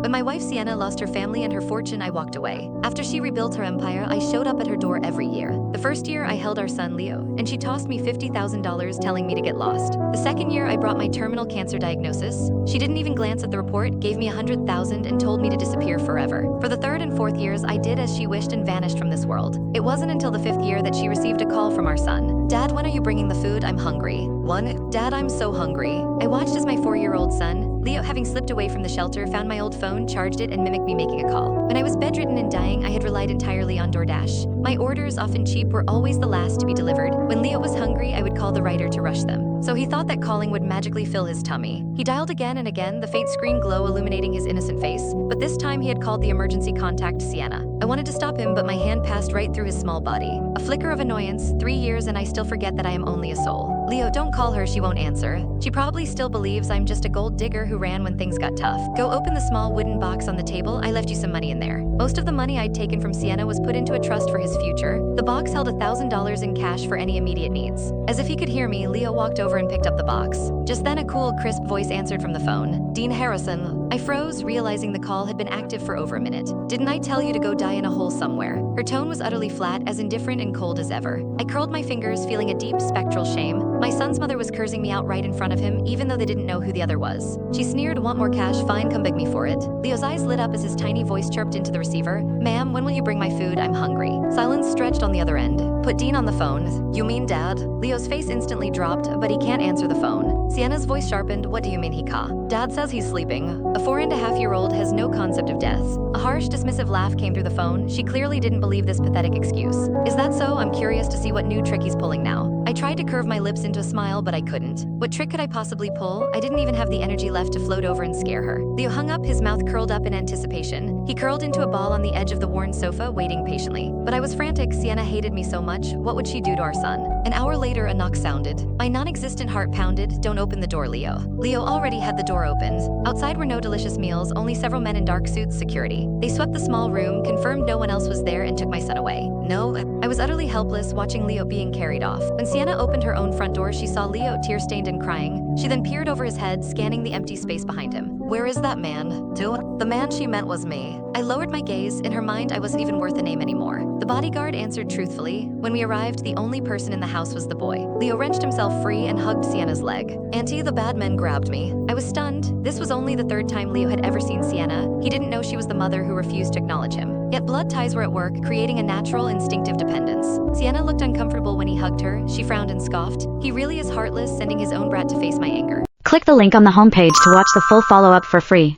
When my wife Sienna lost her family and her fortune, I walked away. After she rebuilt her empire, I showed up at her door every year. The first year, I held our son Leo, and she tossed me $50,000 telling me to get lost. The second year, I brought my terminal cancer diagnosis. She didn't even glance at the report, gave me $100,000 and told me to disappear forever. For the third and fourth years, I did as she wished and vanished from this world. It wasn't until the fifth year that she received a call from our son. "Dad, when are you bringing the food? I'm hungry." "One, Dad, I'm so hungry." I watched as my 4-year-old son, Leo, having slipped away from the shelter, found my old phone, charged it, and mimicked me making a call. When I was bedridden and dying, I had relied entirely on DoorDash. My orders, often cheap, were always the last to be delivered. When Leo was hungry, I would call the writer to rush them. So he thought that calling would magically fill his tummy. He dialed again and again, the faint screen glow illuminating his innocent face. But this time he had called the emergency contact, Sienna. I wanted to stop him, but my hand passed right through his small body. A flicker of annoyance, 3 years, and I still forget that I am only a soul. "Leo, don't call her, she won't answer. She probably still believes I'm just a gold digger who ran when things got tough. Go open the small wooden box on the table, I left you some money in there." Most of the money I'd taken from Sienna was put into a trust for his future. The box held $1,000 in cash for any immediate needs. As if he could hear me, Leo walked over and picked up the box. Just then a cool, crisp voice answered from the phone. "Dean Harrison." I froze, realizing the call had been active for over a minute. "Didn't I tell you to go die in a hole somewhere?" Her tone was utterly flat, as indifferent and cold as ever. I curled my fingers, feeling a deep, spectral shame. My son's mother was cursing me out right in front of him, even though they didn't know who the other was. She sneered, "Want more cash? Fine, come beg me for it." Leo's eyes lit up as his tiny voice chirped into the receiver. "Ma'am, when will you bring my food? I'm hungry." Silence stretched on the other end. "Put Dean on the phone." "You mean Dad?" Leo's face instantly dropped, but he can't answer the phone. Sienna's voice sharpened. "What do you mean he ca? Dad says he's sleeping." A 4.5-year-old has no concept of death. A harsh, dismissive laugh came through the phone. She clearly didn't believe this pathetic excuse. "Is that so? I'm curious to see what new trick he's pulling now." I tried to curve my lips into a smile, but I couldn't. What trick could I possibly pull? I didn't even have the energy left to float over and scare her. Leo hung up, his mouth curled up in anticipation. He curled into a ball on the edge of the worn sofa, waiting patiently. But I was frantic. Sienna hated me so much. What would she do to our son? An hour later, a knock sounded. My non-existent heart pounded. "Don't open the door, Leo." Leo already had the door opened. Outside were no delicious meals, only several men in dark suits, security. They swept the small room, confirmed no one else was there, and took my son away. No, I was utterly helpless, watching Leo being carried off. When Sienna opened her own front door, she saw Leo, tear-stained and crying. She then peered over his head, scanning the empty space behind him. "Where is that man?" "To." The man she meant was me. I lowered my gaze. In her mind, I wasn't even worth a name anymore. The bodyguard answered truthfully. When we arrived, the only person in the house was the boy. Leo wrenched himself free and hugged Sienna's leg. "Auntie, the bad men grabbed me." I was stunned. This was only the third time Leo had ever seen Sienna. He didn't know she was the mother who refused to acknowledge him. Yet blood ties were at work, creating a natural, instinctive dependence. Sienna looked uncomfortable when he hugged her. She frowned and scoffed. "He really is heartless, sending his own brat to face my anger." Click the link on the homepage to watch the full follow-up for free.